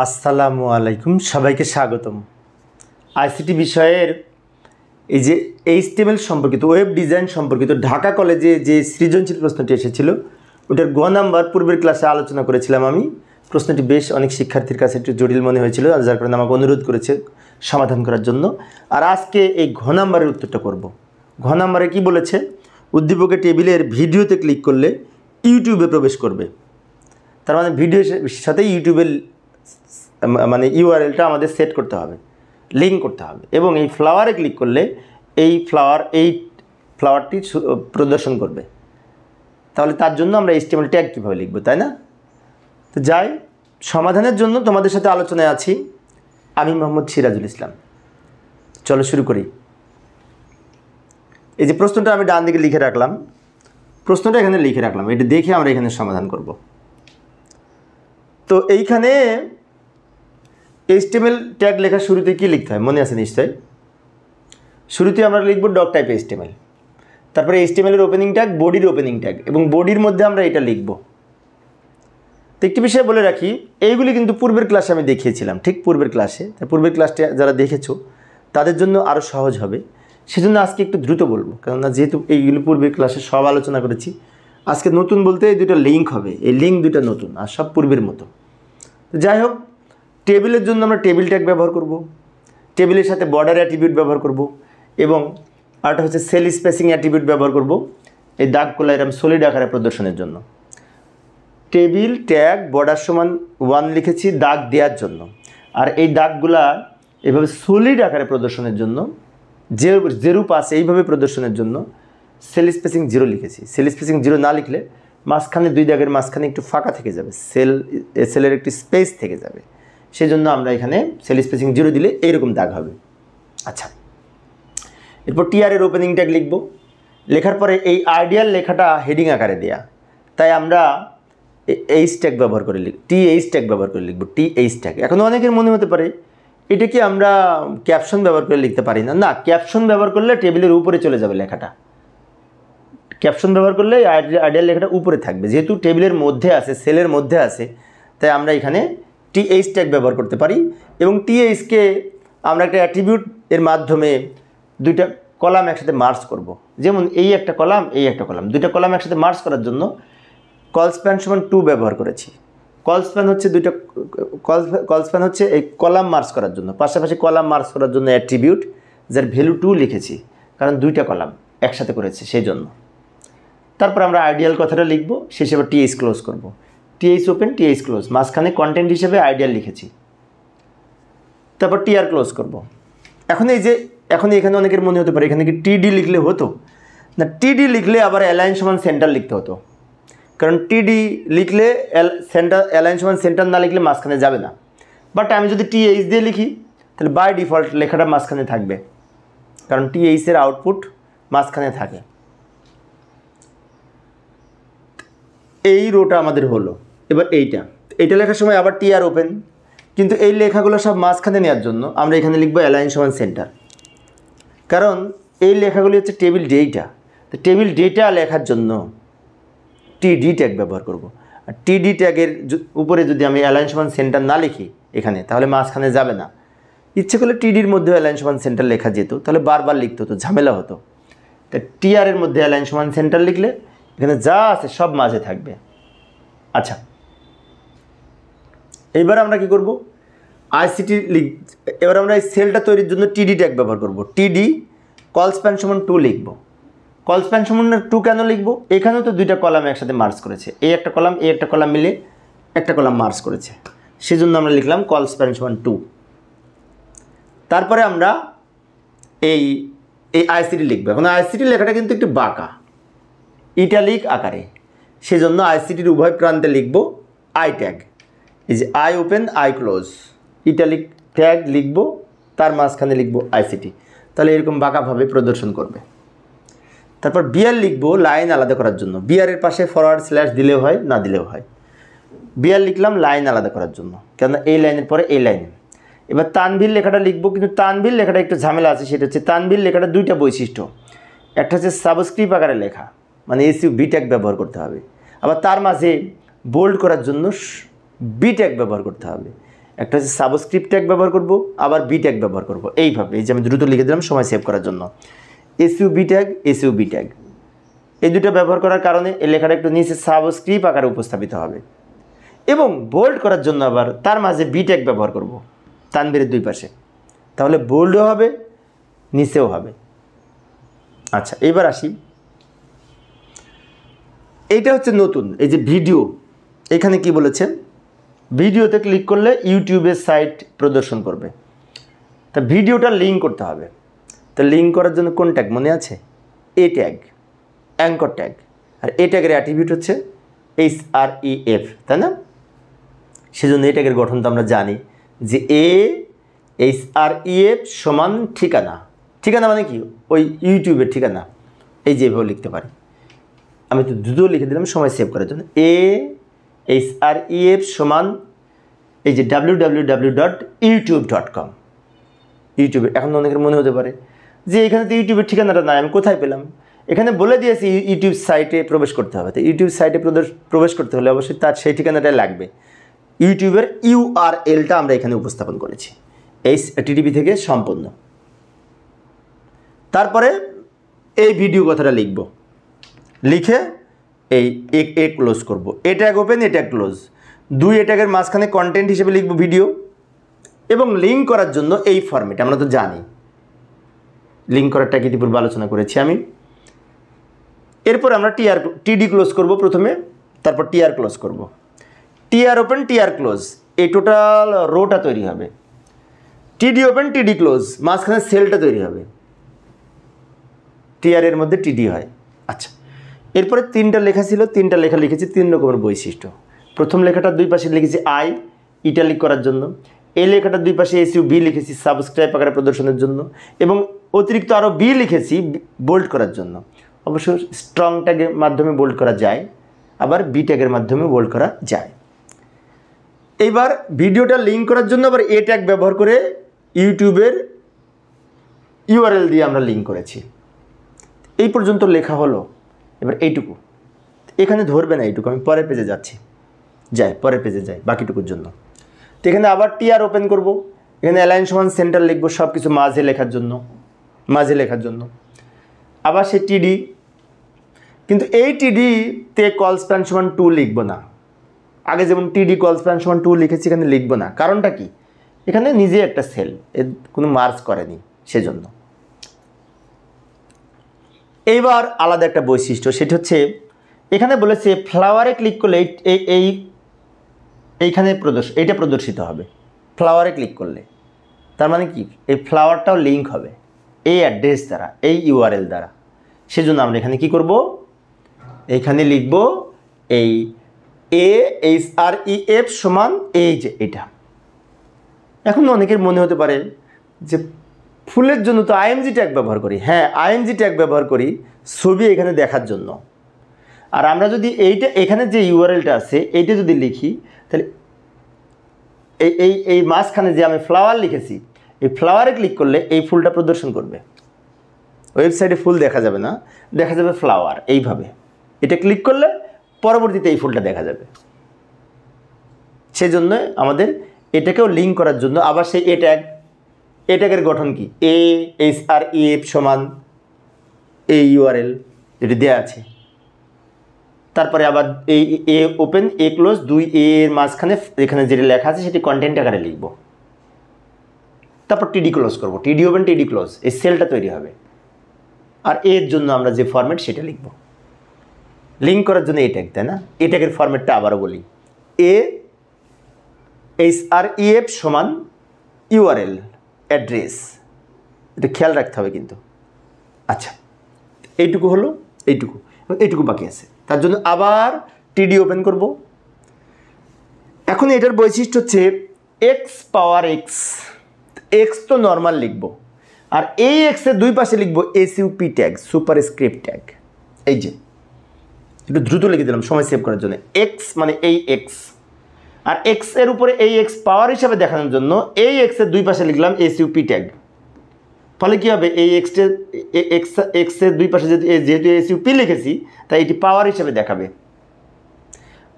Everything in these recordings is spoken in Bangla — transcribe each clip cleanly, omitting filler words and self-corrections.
আসসালামু আলাইকুম, সবাইকে স্বাগতম। আইসিটি বিষয়ের এই যে এইচটিএমএল সম্পর্কিত ওয়েব ডিজাইন সম্পর্কিত ঢাকা কলেজে যে সৃজনশীল প্রশ্নটি এসেছিল ওটার গ নাম্বার পূর্বের ক্লাসে আলোচনা করেছিলাম আমি। প্রশ্নটি বেশ অনেক শিক্ষার্থীর কাছে একটু জটিল মনে হয়েছিল, যার কারণে আমাকে অনুরোধ করেছে সমাধান করার জন্য। আর আজকে এই ঘ নাম্বারের উত্তরটা করব। ঘ নাম্বারে কি বলেছে? উদ্দীপকের টেবিলের ভিডিওতে ক্লিক করলে ইউটিউবে প্রবেশ করবে। তার মানে ভিডিওর সাথে ইউটিউবের মানে ইউআরএলটা আমাদের সেট করতে হবে, লিঙ্ক করতে হবে। এবং এই ফ্লাওয়ারে ক্লিক করলে এই ফ্লাওয়ারটি প্রদর্শন করবে। তাহলে তার জন্য আমরা এইচটিএমএল ট্যাগ কীভাবে লিখব, তাই না? তো যাই, সমাধানের জন্য তোমাদের সাথে আলোচনায় আছি আমি মোহাম্মদ সিরাজুল ইসলাম। চলো শুরু করি। এই যে প্রশ্নটা আমি ডান দিকে লিখে রাখলাম, প্রশ্নটা এখানে লিখে রাখলাম, এটা দেখে আমরা এখানে সমাধান করব। তো এইখানে এইচটিএমএল ট্যাগ লেখার শুরুতে কী লিখতে হয় মনে আছে নিশ্চয়ই? শুরুতে আমরা লিখব ডক টাইপ এইচটিএমএল, তারপরে এইচটিএমএলের ওপেনিং ট্যাগ, বডির ওপেনিং ট্যাগ, এবং বডির মধ্যে আমরা এটা লিখব। তো একটি বিষয় বলে রাখি, এইগুলি কিন্তু পূর্বের ক্লাসে আমি দেখিয়েছিলাম, ঠিক পূর্বের ক্লাসে। পূর্বের ক্লাসটা যারা দেখেছো তাদের জন্য আরও সহজ হবে, সেজন্য আজকে একটু দ্রুত বলবো, কেননা যেহেতু এইগুলি পূর্বের ক্লাসে সব আলোচনা করেছি। আজকে নতুন বলতে এই দুটো লিঙ্ক হবে, এই লিঙ্ক দুটো নতুন, আর সব পূর্বের মতো। তো যাই হোক, টেবিলের জন্য আমরা টেবিল ট্যাগ ব্যবহার করব, টেবিলের সাথে বর্ডার অ্যাট্রিবিউট ব্যবহার করব, এবং আরেকটা হচ্ছে সেল স্পেসিং অ্যাট্রিবিউট ব্যবহার করব এই দাগগুলো এরকম সলিড আকারে প্রদর্শনের জন্য। টেবিল ট্যাগ বর্ডার সমান 1 লিখেছি দাগ দেওয়ার জন্য, আর এই দাগগুলা এভাবে সলিড আকারে প্রদর্শনের জন্য, যে রূপ আছে এইভাবে প্রদর্শনের জন্য সেল স্পেসিং 0 লিখেছি। সেল স্পেসিং 0 না লিখলে মাঝখানে দুই দাগের মাঝখানে একটু ফাঁকা থেকে যাবে, সেলের একটি স্পেস থেকে যাবে, সেই জন্য আমরা এখানে সেল স্পেসিং 0 দিলে এইরকম দাগ হবে। আচ্ছা, এরপর টিআরের ওপেনিং ট্যাগ লিখব। লেখার পরে এই আইডিয়াল লেখাটা হেডিং আকারে দেয়া, তাই আমরা এইচ ট্যাগ ব্যবহার করে টিএইচ ট্যাগ ব্যবহার করে লিখব, টিএইচ ট্যাগ। এখন অনেকের মনে হতে পারে এটা কি আমরা ক্যাপশন ব্যবহার করে লিখতে পারি না? না, ক্যাপশন ব্যবহার করলে টেবিলের উপরে চলে যাবে লেখাটা। ক্যাপশন ব্যবহার করলে আইডিয়াল লেখাটা উপরে থাকবে, যেহেতু টেবিলের মধ্যে আছে, সেলের মধ্যে আছে, তাই আমরা এখানে টিএইচ ট্যাগ ব্যবহার করতে পারি। এবং টিএইচকে আমরা একটা অ্যাট্রিবিউট এর মাধ্যমে দুইটা কলাম একসাথে মার্জ করব। যেমন এই একটা কলাম, এই একটা কলাম, দুইটা কলাম একসাথে মার্জ করার জন্য কলস্প্যান সমান 2 ব্যবহার করেছি। কলস্প্যান হচ্ছে এই কলাম মার্জ করার জন্য, পাশাপাশি কলাম মার্জ করার জন্য অ্যাট্রিবিউট যার ভ্যালু 2 লিখেছি, কারণ দুইটা কলাম একসাথে করেছি সেই জন্য। তারপর আমরা আইডিয়াল কথাটা লিখব, শেষে আবার টিএইচ ক্লোজ করব। টিএইচ ওপেন, টিএইচ ক্লোজ, মাঝখানে কন্টেন্ট হিসেবে আইডিয়াল লিখেছি, তারপর টিআর ক্লোজ করব। এখন এখানে অনেকের মনে হতে পারে এখানে কি টিডি লিখলে হতো না? টিডি লিখলে আবার অ্যালাইন সমান সেন্টার লিখতে হতো, কারণ টিডি লিখলে অ্যালাইন সমান সেন্টার না লিখলে মাঝখানে যাবে না। বাট আমি যদি টিএইচ দিয়ে লিখি তাহলে বাই ডিফল্ট লেখাটা মাঝখানে থাকবে, কারণ টিএইচের আউটপুট মাঝখানে থাকে। এই রোটা আমাদের হলো। এবার এইটা লেখার সময় আবার টিআর ওপেন, কিন্তু এই লেখাগুলো সব মাঝখানে নেওয়ার জন্য আমরা এখানে লিখবো অ্যালাইন সমান সেন্টার, কারণ এই লেখাগুলি হচ্ছে টেবিল ডেটা। তো টেবিল ডেটা লেখার জন্য টিডি ট্যাগ ব্যবহার করব। আর টিডি ট্যাগের উপরে যদি আমি অ্যালাইন সমান সেন্টার না লিখি এখানে, তাহলে মাঝখানে যাবে না। ইচ্ছে করলে টিডির মধ্যে অ্যালাইন সমান সেন্টার লেখা যেত, তাহলে বারবার লিখতে হতো, ঝামেলা হতো। তাই টিআরের মধ্যে অ্যালাইন সমান সেন্টার লিখলে এখানে যা আছে সব মাঝে থাকবে। আচ্ছা, এইবার আমরা কি করব? এবার আমরা এই সেলটা তৈরির জন্য টিডি ট্যাগ ব্যবহার করব। টিডি কলস্প্যান সমান 2 লিখব। কলস্প্যান সমান 2 কেন লিখব? এখানেও তো দুইটা কলাম একসাথে মার্জ করেছে, এই একটা কলাম এই একটা কলাম মিলে একটা কলাম মার্জ করেছে, সেজন্য আমরা লিখলাম কলস্প্যান সমান 2। তারপরে আমরা এই আইসিটি লিখব। এখন আইসিটি লেখাটা কিন্তু একটু বাঁকা, ইটালিক আকারে, সেজন্য আইসিটির উভয় প্রান্তে লিখব আই ট্যাগ। এই যে I open, I close, italic tag লিখব, তার মাঝখানে লিখব আইসিটি, তাহলে এরকম বাঁকাভাবে প্রদর্শন করবে। তারপর বিআর লিখব লাইন আলাদা করার জন্য। বিআরের পাশে ফরওয়ার্ড স্ল্যাশ দিলেও হয়, না দিলেও হয়। বিআর লিখলাম লাইন আলাদা করার জন্য, কেননা এই লাইনের পরে এই লাইনে। এবার তানভীর লেখাটা লিখব, কিন্তু তানভীর লেখাটা একটু ঝামেলা আছে। সেটা হচ্ছে তানভীর লেখাটা দুইটা বৈশিষ্ট্য, একটা হচ্ছে সাবস্ক্রিপ্ট আকারে লেখা, মানে এসইউ বি ট্যাগ ব্যবহার করতে হবে, আবার তার মাঝে বোল্ড করার জন্য বি ট্যাগ ব্যবহার করতে হবে। একটা হচ্ছে সাবস্ক্রিপ্ট ট্যাগ ব্যবহার করব, আবার বি ট্যাগ ব্যবহার করব। এইভাবে এই যে আমি দ্রুত লিখে দিলাম সময় সেভ করার জন্য। SU B tag, SU B tag, এই দুটো ব্যবহার করার কারণে এই লেখাটা একটু নিচে সাবস্ক্রিপ্ট আকারে উপস্থাপিত হবে। এবং বোল্ড করার জন্য আবার তার মাঝে বি ট্যাগ ব্যবহার করব তানবীরের দুই পাশে, তাহলে বোল্ডও হবে নিচেও হবে। আচ্ছা, এবার আসি, এইটা হচ্ছে নতুন, এই যে ভিডিও, এখানে কি বলেছে, ভিডিওতে ক্লিক করলে ইউটিউবের সাইট প্রদর্শন করবে। তা ভিডিওটা লিঙ্ক করতে হবে, তা লিঙ্ক করার জন্য কোন ট্যাগ মনে আছে? এ ট্যাগ, অ্যাঙ্কর ট্যাগ। আর এ ট্যাগের অ্যাট্রিবিউট হচ্ছে HREF, তাই না? সেজন্য এই ট্যাগের গঠন তো আমরা জানি যে HREF সমান ঠিকানা। ঠিকানা মানে কি? ওই ইউটিউবের ঠিকানা। এই যে এভাবে লিখতে পারি, আমি তো দ্রুত লিখে দিলাম সময় সেভ করার জন্য। HREF সমান এই যে www.youtube.com। ইউটিউবে এখন অনেকের মনে হতে পারে যে এখানে তো ইউটিউবের ঠিকানাটা নাই, আমি কোথায় পেলাম? এখানে বলে দিয়েছি ইউটিউব সাইটে প্রবেশ করতে হবে। তো ইউটিউব সাইটে প্রবেশ করতে হলে অবশ্যই তার সেই ঠিকানাটাই লাগবে। ইউটিউবের URLটা আমরা এখানে উপস্থাপন করেছি, HTTP থেকে সম্পন্ন। তারপরে এই ভিডিও কথাটা লিখব, লিখে এই এ ক্লোজ করব। এ ট্যাগ ওপেন, এ ট্যাগ ক্লোজ, দুই এ ট্যাগের মাঝখানে কন্টেন্ট হিসেবে লিখব ভিডিও। এবং লিঙ্ক করার জন্য এই ফরম্যাট আমরা তো জানি, লিঙ্ক করার ট্যাগ ইতিপূর্বে আলোচনা করেছি আমি। এরপর আমরা TD ক্লোজ করব প্রথমে, তারপর TR ক্লোজ করব। TR ওপেন, TR ক্লোজ, এই টোটাল রোটা তৈরি হবে। TD ওপেন, TD ক্লোজ, মাঝখানে সেলটা তৈরি হবে। TR এর মধ্যে TD হয়। আচ্ছা, এরপরে তিনটা লেখা ছিল, তিনটা লেখা লিখেছি 3 রকমের বৈশিষ্ট্য। প্রথম লেখাটার দুই পাশে লিখেছি I, ইটালিক করার জন্য। এই লেখাটার দুই পাশে SUB লিখেছি সাবস্ক্রাইব আকারে প্রদর্শনের জন্য, এবং অতিরিক্ত আরও B লিখেছি বোল্ড করার জন্য। অবশ্য স্ট্রং ট্যাগের মাধ্যমে বোল্ড করা যায়, আবার বি ট্যাগের মাধ্যমে বোল্ড করা যায়। এইবার ভিডিওটা লিঙ্ক করার জন্য আবার এ ট্যাগ ব্যবহার করে ইউটিউবের URL দিয়ে আমরা লিঙ্ক করেছি। এই পর্যন্ত লেখা হলো। এবার এইটুকু এখানে ধরবে না, এইটুকু আমি পরের পেজে যাচ্ছি, পরের পেজে যাই বাকিটুকুর জন্য। তো এখানে আবার TR ওপেন করব, এখানে অ্যালাইন সমান সেন্টার লিখব, সব কিছু মাঝে লেখার জন্য। আবার সে TD, কিন্তু এই TD-তে কল স্প্যান সমান 2 লিখব না। আগে যেমন TD কল স্প্যান সমান 2 লিখেছি, এখানে লিখব না। কারণটা কি? এখানে নিজে একটা সেল, এর কোনো মার্জ করেনি, সেজন্য। এইবার আলাদা একটা বৈশিষ্ট্য, সেটা হচ্ছে এখানে বলেছে ফ্লাওয়ারে ক্লিক করলে এইখানে এইটা প্রদর্শিত হবে। ফ্লাওয়ারে ক্লিক করলে তার মানে কি? এই ফ্লাওয়ারটাও লিঙ্ক হবে এই অ্যাড্রেস দ্বারা, এই URL দ্বারা। সেজন্য আমরা এখানে কি করব? এইখানে লিখব এই HREF সমান এই যে এটা। এখন অনেকের মনে হতে পারে যে ফুলের জন্য তো IMG ট্যাগ ব্যবহার করি। হ্যাঁ, IMG ট্যাগ ব্যবহার করি ছবি এখানে দেখার জন্য। আর আমরা যদি এখানে যে URLটা আছে এইটা যদি লিখি, তাহলে এই মাঝখানে যে আমি ফ্লাওয়ার লিখেছি, এই ফ্লাওয়ারে ক্লিক করলে এই ফুলটা প্রদর্শন করবে। ওয়েবসাইটে ফুল দেখা যাবে না, দেখা যাবে ফ্লাওয়ার। এইভাবে এটা ক্লিক করলে পরবর্তীতে এই ফুলটা দেখা যাবে। সেজন্য আমাদের এটাকেও লিঙ্ক করার জন্য আবার সেই এ ট্যাগের গঠন কি? HREF সমান এই URL যেটি দেওয়া আছে। তারপরে আবার এই এ ওপেন, এ ক্লোজ, 2 এর মাঝখানে এখানে যেটা লেখা আছে সেটি কন্টেন্ট আকারে লিখব। তারপর TD ক্লোজ করব, TD ওপেন, TD ক্লোজ, এই সেলটা তৈরি হবে। আর এর জন্য আমরা যে ফরম্যাট সেটা লিখব। লিঙ্ক করার জন্য এই ট্যাগ, তাই না? এই ট্যাগের ফরম্যাটটা আবারও বলি, HREF সমান URL অ্যাড্রেস। এটা খেয়াল রাখতে হবে কিন্তু। আচ্ছা, এইটুকু হলো, এইটুকু বাকি আছে। তার জন্য আবার TD ওপেন করব। এখন এটার বৈশিষ্ট্য হচ্ছে X পাওয়ার X। X তো নর্মাল লিখব, আর এই X এর দুই পাশে লিখব SUP ট্যাগ, সুপারস্ক্রিপ্ট ট্যাগ। এই যে একটু দ্রুত লিখে দিলাম সময় সেভ করার জন্য। X মানে এই X, আর X এর উপরে এই X পাওয়ার হিসাবে দেখানোর জন্য এই X এর দুই পাশে লিখলাম SUP ট্যাগ। ফলে কী হবে? এই X এর দুই পাশে যেহেতু SUP লিখেছি, তাই এটি পাওয়ার হিসাবে দেখাবে।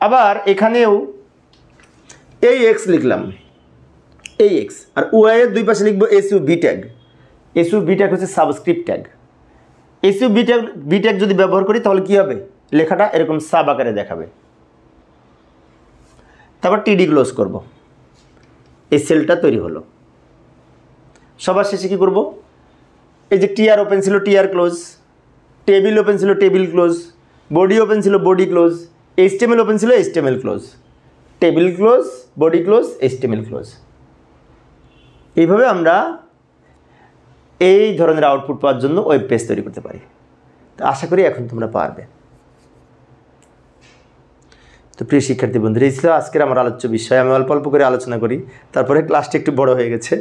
আবার এখানেও এই X লিখলাম, এই এক্স, আর ওয়াই এর দুই পাশে লিখবো এসইউভি ট্যাগ। এসইউভি ট্যাগ হচ্ছে সাবস্ক্রিপ্ট ট্যাগ। এসইউভি ট্যাগ যদি ব্যবহার করি তাহলে কি হবে, লেখাটা এরকম সাব আকারে দেখাবে। তারপর টিডি ক্লোজ করব, এই সেলটা তৈরি হলো। সবার শেষে কী করব, এই যে টিআর ওপেন ছিল টিআর ক্লোজ, টেবিল ওপেন ছিল টেবিল ক্লোজ, বডি ওপেন ছিল বডি ক্লোজ, এইচটিএমএল ওপেন ছিল HTML close, table close, body close, HTML close. এইভাবে আমরা এই ধরনের আউটপুট পাওয়ার জন্য ওয়েব পেজ তৈরি করতে পারি। তো আশা করি এখন তোমরা পারবে। তো প্রিয় শিক্ষার্থী বন্ধুরা, এই ছিল আজকের আমার আলোচ্য বিষয়। আমি অল্প অল্প করে আলোচনা করি, তারপরে ক্লাসটা একটু বড় হয়ে গেছে।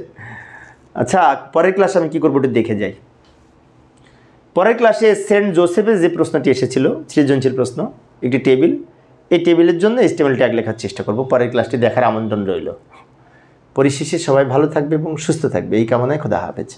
আচ্ছা, পরের ক্লাসে আমি কী করবো একটু দেখে যাই। পরের ক্লাসে সেন্ট জোসেফে যে প্রশ্নটি এসেছিল, সৃজনশীল প্রশ্ন, একটি টেবিল, এই টেবিলের জন্য এইচটিএমএল ট্যাগ লেখার চেষ্টা করব। পরের ক্লাসটি দেখার আমন্ত্রণ রইল। পরিশেষে সবাই ভালো থাকবে এবং সুস্থ থাকবে এই কামনায় খোদা হাফেজ।